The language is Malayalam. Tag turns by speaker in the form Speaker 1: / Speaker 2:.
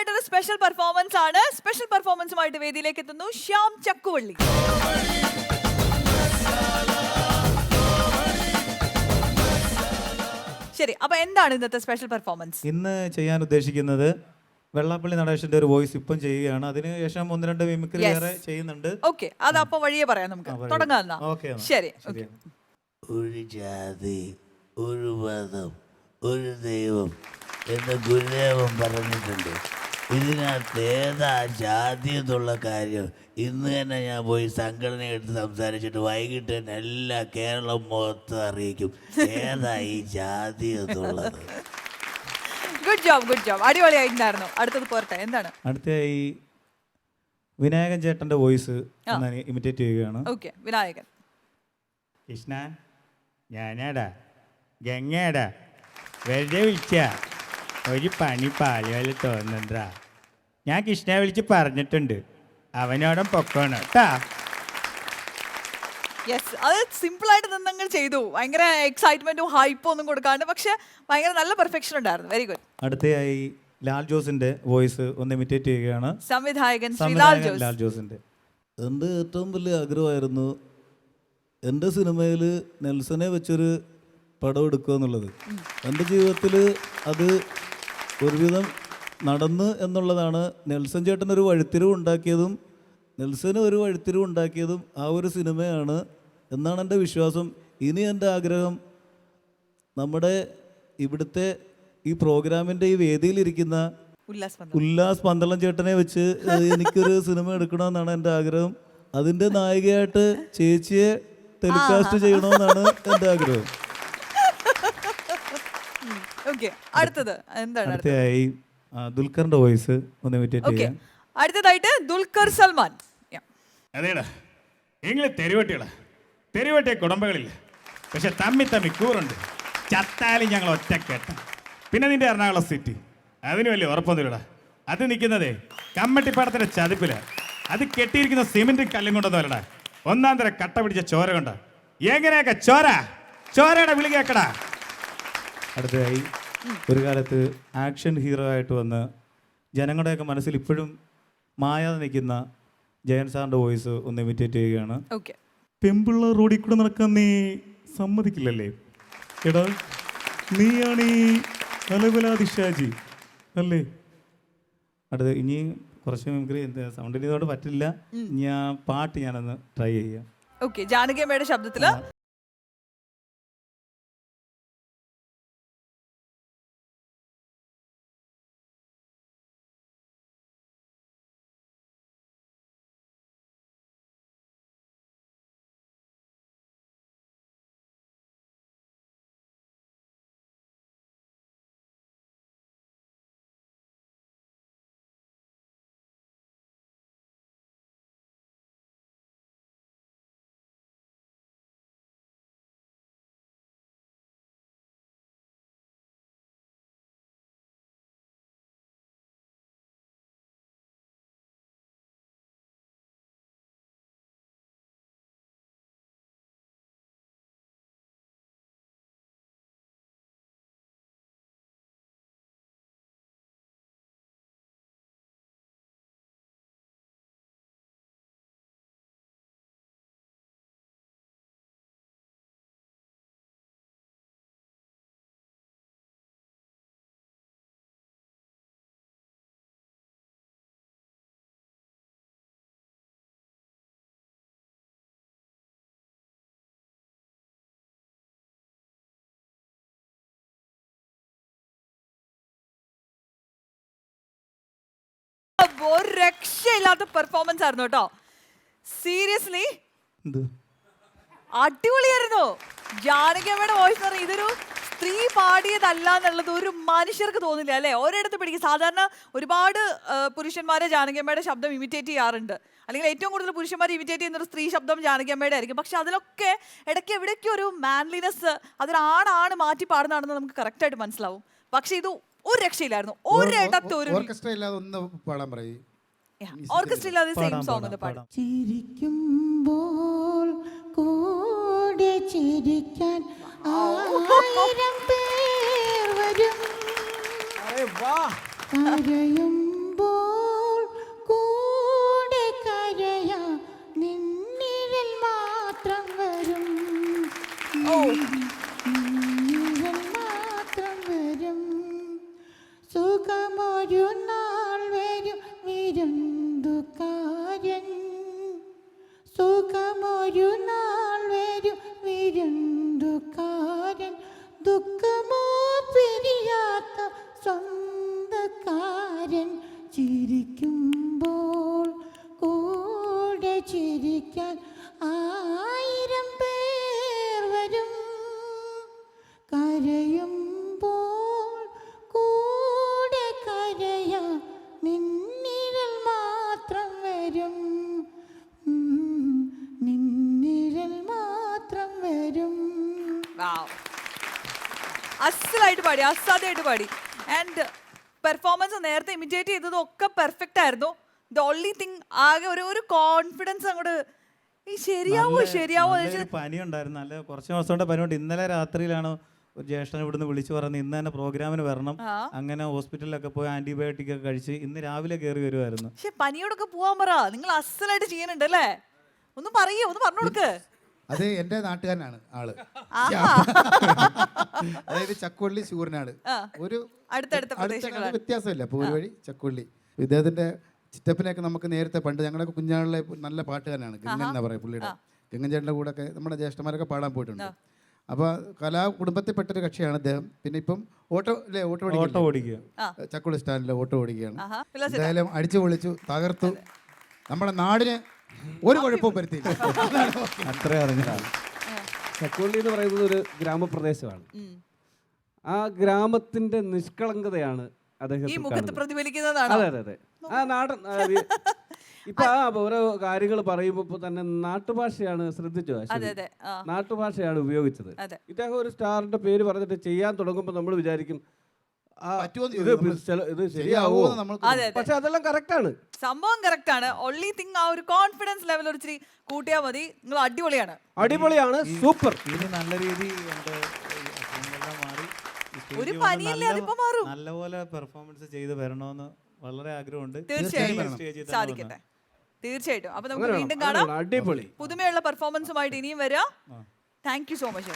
Speaker 1: അടുത്തതായിട്ടൊരു സ്പെഷ്യൽ പെർഫോമൻസ് ആണ്. സ്പെഷ്യൽ പെർഫോമൻസുമായിട്ട് വേദിയിലേക്ക് എത്തുന്നു ശ്യാം ചക്കുവള്ളി. ശരി, അപ്പൊ എന്താണ് ഇന്നത്തെ സ്പെഷ്യൽ പെർഫോമൻസ്?
Speaker 2: ഇന്ന് ചെയ്യാൻ ഉദ്ദേശിക്കുന്നത് വെള്ളാപ്പള്ളി നടേശന്റെ ഒരു വോയിസ് ഇപ്പം ചെയ്യുകയാണ്. അതിനുശേഷം 1-2 മിമിക്രി വേറെ ചെയ്യുന്നുണ്ട്.
Speaker 1: ഓക്കെ, അത് അപ്പൊ വഴിയെ പറയാം, നമുക്ക് തുടങ്ങാം. ശരി.
Speaker 3: ഒരു ജാതി, ഒരു മതം, ഒരു ദൈവം എന്ന് ഗുരുദേവൻ പറഞ്ഞിട്ടുണ്ട്. ഇതിനകത്ത് ഏതാ ജാതി എന്നുള്ള കാര്യം ഇന്ന് തന്നെ ഞാൻ പോയി സംഘടന എടുത്ത് സംസാരിച്ചിട്ട് വൈകിട്ട് തന്നെ എല്ലാ കേരളം മൊത്തം അറിയിക്കും ഏതാ ഈ ജാതി എന്നുള്ളത്.
Speaker 1: ഗുഡ് ജോബ്, അടിപൊളിയായിട്ടുണ്ടായിരുന്നു. അടുത്തത് പോരട്ടെ, എന്താണ്
Speaker 2: അടുത്ത ഈ വിനായകൻ ചേട്ടന്റെ വോയിസ് ഇമിറ്റേറ്റ് ചെയ്യുകയാണ്.
Speaker 1: ഓക്കെ, വിനായകൻ.
Speaker 2: കൃഷ്ണ, ഞാനാടാ ഗംഗാടാ, വെറുതെ വിളിച്ച ഒരു പണി പാലുപോലെ തോന്നണ്ടാ. ഞാൻ കൃഷ്ണനെ വിളിച്ച് പറഞ്ഞിട്ടുണ്ട്, അവനോടും പൊക്കോണം കേട്ടാ.
Speaker 1: യെസ്, അത് സിമ്പിൾ ആയിട്ട് നിങ്ങൾ ചെയ്തു. ഭയങ്കര എക്സൈറ്റ്മെന്റും ഹൈപ്പും ഒന്നും കൊടുക്കാണ്ട്, പക്ഷെ ഭയങ്കര നല്ല പെർഫെക്ഷൻ ഉണ്ടായിരുന്നു. Very good.
Speaker 2: അടുത്തയായി ലാൽ ജോസിന്റെ വോയിസ് ഒന്ന് ഇമിറ്റേറ്റ് ചെയ്യുകയാണ്.
Speaker 1: സംവിധായകൻ
Speaker 2: ലാൽ ജോസിന്റെ.
Speaker 4: എൻ്റെ ഏറ്റവും വലിയ ആഗ്രഹമായിരുന്നു എൻ്റെ സിനിമയിൽ നെൽസനെ വെച്ചൊരു പടം എടുക്കുക എന്നുള്ളത്. എൻ്റെ ജീവിതത്തിൽ അത് ഒരുവിധം നടന്ന് എന്നുള്ളതാണ്. നെൽസൺ ചേട്ടനൊരു വഴിത്തിരിവ് ഉണ്ടാക്കിയതും നെൽസന് ഒരു വഴിത്തിരിവ് ഉണ്ടാക്കിയതും ആ ഒരു സിനിമയാണ് എന്നാണ് എൻ്റെ വിശ്വാസം. ഇനി എൻ്റെ ആഗ്രഹം നമ്മുടെ ഇവിടുത്തെ ഈ പ്രോഗ്രാമിൻ്റെ ഈ വേദിയിലിരിക്കുന്ന ഉല്ലാസ് പന്തളം ചേട്ടനെ വെച്ച് എനിക്കൊരു സിനിമ എടുക്കണമെന്നാണ് എൻ്റെ ആഗ്രഹം. അതിൻ്റെ നായികയായിട്ട് ചേച്ചിയെ ടെലികാസ്റ്റ് ചെയ്യണമെന്നാണ് എൻ്റെ ആഗ്രഹം.
Speaker 2: അടുത്തതായി ദുൽഖറിന്റെ വോയിസ് ഒന്ന് ഇമിറ്റേറ്റ് ചെയ്യാം.
Speaker 1: അടുത്തതായിട്ട് ദുൽഖർ സൽമാൻ.
Speaker 5: അതേടാ, നിങ്ങൾ തെരുവട്ടിയ കുടുംബങ്ങളില്ല, പക്ഷെ തമ്മി കൂറുണ്ട്. ചത്താലും ഞങ്ങൾ ഒറ്റക്കെട്ട. പിന്നെ നിന്റെ എറണാകുളം സിറ്റി, അതിന് വലിയ ഉറപ്പൊന്നുമില്ലടാ. അത് നിൽക്കുന്നതേ കമ്മട്ടിപ്പാടത്തിന്റെ ചതിപ്പില. അത് കെട്ടിയിരിക്കുന്ന സിമെന്റ് കല്ലും കൊണ്ടൊന്നുമല്ലടാ, ഒന്നാം തരം കട്ട പിടിച്ച ചോര കൊണ്ട. എങ്ങനെയൊക്കെ ചോരയുടെ വിളി കേക്കടാ.
Speaker 2: അടുത്തതായി ഒരു കാലത്ത് ആക്ഷൻ ഹീറോ ആയിട്ട് വന്ന് ജനങ്ങളുടെയൊക്കെ മനസ്സിൽ ഇപ്പോഴും മായാതെ നിൽക്കുന്ന ജയൻ സാറിന്റെ വോയിസ് ഒന്ന് ഇമിറ്റേറ്റ് ചെയ്യുകയാണ്. പെമ്പിള്ള റോഡിൽ കൂടെ നടക്കാൻ നീ സമ്മതിക്കില്ലല്ലേ? എടാ, നീയാണ് ഈ അലവലാദിഷാജി അല്ലേ? അടുത്ത് ഇനി കുറച്ച് മിമിക്രി സൗണ്ടിന് ഇതോട് പറ്റില്ല. ഞാൻ പാട്ട് ഞാനൊന്ന് ട്രൈ ചെയ്യാം.
Speaker 1: ഓക്കെ, ജാനകിയമ്മയുടെ ശബ്ദത്തില്. ഒരു രക്ഷയില്ലാത്ത പെർഫോമൻസ് ആയിരുന്നു കേട്ടോ. സീരിയസ്ലി അടിപൊളിയായിരുന്നു. ജാനകിയമ്മയുടെ വോയിസ് പറഞ്ഞാൽ ഇതൊരു സ്ത്രീ പാടിയതല്ല എന്നുള്ളത് ഒരു മനുഷ്യർക്ക് തോന്നില്ല അല്ലേ? ഒരിടത്ത് പിടിക്കും. സാധാരണ ഒരുപാട് പുരുഷന്മാരെ ജാനകിയമ്മയുടെ ശബ്ദം ഇമിറ്റേറ്റ് ചെയ്യാറുണ്ട്, അല്ലെങ്കിൽ ഏറ്റവും കൂടുതൽ പുരുഷന്മാർ ഇമിറ്റേറ്റ് ചെയ്യുന്ന ഒരു സ്ത്രീ ശബ്ദം ജാനകിയമ്മയുടെ ആയിരിക്കും. പക്ഷെ അതിലൊക്കെ ഇടയ്ക്ക് എവിടേക്കും ഒരു മാൻലിനെസ്, അതൊരാണാണ് മാറ്റി പാടുന്നതാണെന്ന് നമുക്ക് കറക്റ്റായിട്ട് മനസ്സിലാവും. പക്ഷെ ഇത് ഒരു രക്ഷയില്ലായിരുന്നു. ഒരിടത്ത് ഒരു
Speaker 6: ഓർക്കസ്ട്ര ഇല്ലാതെ ഒന്ന് പാടാൻ പറയും.
Speaker 1: ഓർക്കസ്ട്ര ഇല്ലാതെ സെയിം സോങ് ഒന്ന് പാടാം.
Speaker 7: ചിരിക്കുമ്പോൾ കൂടെ ചിരിക്കാൻ 1000 പേർ വരും, കരയുമ്പോൾ കൂട്ടുകാരൻ ചിരിക്കുമ്പോൾ കൂടെ ചിരിക്കാൻ 1000 പേർ വരും. കരയുമ്പോൾ കൂടെ കരയാൻ നിന്നിഴൽ മാത്രം വരും. നിന്നിഴൽ മാത്രം വരും.
Speaker 1: അസലായിട്ട് പാടി, അസാധ്യമായിട്ട് പാടി. ആൻഡ് പെർഫോമൻസ് നേരത്തെ ഇമിറ്റേറ്റ് ചെയ്തതൊക്കെ പെർഫെക്റ്റ് ആയിരുന്നു. ദ ഓൺലി തിങ് ആകെ ഒരു കോൺഫിഡൻസ് അങ്ങോട്ട് ശരിയാവോ
Speaker 2: നല്ലൊരു പനി ഉണ്ടായിരുന്നു. നല്ല കുറച്ച് ദിവസം കൊണ്ട് പനിയുണ്ട്. ഇന്നലെ രാത്രിയിലാണ് ഒരു ജ്യേഷ്ഠൻ ഇവിടുന്ന് വിളിച്ചു പറഞ്ഞ് ഇന്ന് തന്നെ പ്രോഗ്രാമിന് വരണം. അങ്ങനെ ഹോസ്പിറ്റലിലൊക്കെ പോയി ആന്റിബയോട്ടിക് ഒക്കെ കഴിച്ച് ഇന്ന് രാവിലെ കയറി വരുമായിരുന്നു.
Speaker 1: പക്ഷെ പനിയോടൊക്കെ പോവാൻ പറ. നിങ്ങൾ അസലായിട്ട് ചെയ്യുന്നുണ്ട് അല്ലേ? ഒന്ന് പറയൂ, ഒന്ന് പറഞ്ഞു കൊടുക്ക്.
Speaker 6: അത് എൻ്റെ നാട്ടുകാരനാണ് ആള്. അതായത് ചക്കുവള്ളി ശൂരനാട്. ഒരു
Speaker 1: അടുത്തടുത്ത
Speaker 6: അടുത്ത വ്യത്യാസമില്ല. പോരുവഴി ചക്കുവള്ളി. ഇദ്ദേഹത്തിന്റെ ചിറ്റപ്പനെയൊക്കെ നമുക്ക് നേരത്തെ പണ്ട് ഞങ്ങളൊക്കെ കുഞ്ഞാളിലെ നല്ല പാട്ടുകാരനാണ്. ഗംഗൻ എന്നാ പറയും പുള്ളിയുടെ. ഗംഗൻ ചേട്ടൻ്റെ കൂടെ ഒക്കെ നമ്മുടെ ജ്യേഷ്ഠന്മാരൊക്കെ പാടാൻ പോയിട്ടുണ്ട്. അപ്പോൾ കലാ കുടുംബത്തിൽപ്പെട്ടൊരു കക്ഷിയാണ് അദ്ദേഹം. പിന്നെ ഇപ്പം ഓട്ടോ
Speaker 2: ഓടിക്കുക
Speaker 6: ചക്കുവള്ളി സ്റ്റാൻഡിൽ ഓട്ടോ ഓടിക്കുകയാണ്. എന്തായാലും അടിച്ചു പൊളിച്ചു, തകർത്തു. നമ്മുടെ നാടിന് ഒരു കുഴപ്പവും വരുത്തിയില്ല.
Speaker 2: അത്രേ അറിഞ്ഞാൽ.
Speaker 8: ചക്കുവള്ളി എന്ന് പറയുന്നത് ഒരു ഗ്രാമപ്രദേശമാണ്. ആ ഗ്രാമത്തിന്റെ നിഷ്കളങ്കതയാണ്
Speaker 1: ഈ മുഖത്ത് പ്രതിഫലിക്കുന്നതാണ്.
Speaker 8: അതെ അതെ അതെ. ആ നാടൻ ഇപ്പൊ ആ ഓരോ കാര്യങ്ങൾ പറയുമ്പോ തന്നെ നാട്ടുഭാഷയാണ് ശ്രദ്ധിച്ചു. നാട്ടുഭാഷയാണ് ഉപയോഗിച്ചത്. ഇദ്ദേഹം ഒരു സ്റ്റാറിന്റെ പേര് പറഞ്ഞിട്ട് ചെയ്യാൻ തുടങ്ങുമ്പോൾ നമ്മൾ വിചാരിക്കും ഇത് ശരിയാവോ, പക്ഷെ അതെല്ലാം കറക്റ്റ് ആണ്,
Speaker 1: സംഭവം കറക്റ്റ് ആണ്. ഓൺലി തിങ് ആ ഒരു കോൺഫിഡൻസ് ലെവൽ ഒരു ഇച്ചിരി കൂട്ടിയാൽ മതി. നിങ്ങൾ അടിപൊളിയാണ്,
Speaker 8: അടിപൊളിയാണ്, സൂപ്പർ.
Speaker 2: ഇനി നല്ല രീതി മാറി
Speaker 1: ഒരു പനിയല്ലേ അതിപ്പോ മാറും.
Speaker 2: നല്ലപോലെ പെർഫോമൻസ് ചെയ്ത് വരണമെന്ന് വളരെ ആഗ്രഹമുണ്ട്.
Speaker 1: തീർച്ചയായും സാധിക്കട്ടെ, തീർച്ചയായിട്ടും. അപ്പൊ നമുക്ക് വീണ്ടും കാണാം.
Speaker 8: അടിപൊളി
Speaker 1: പുതുമയുള്ള പെർഫോമൻസുമായിട്ട് ഇനിയും വരാം. Thank you so much.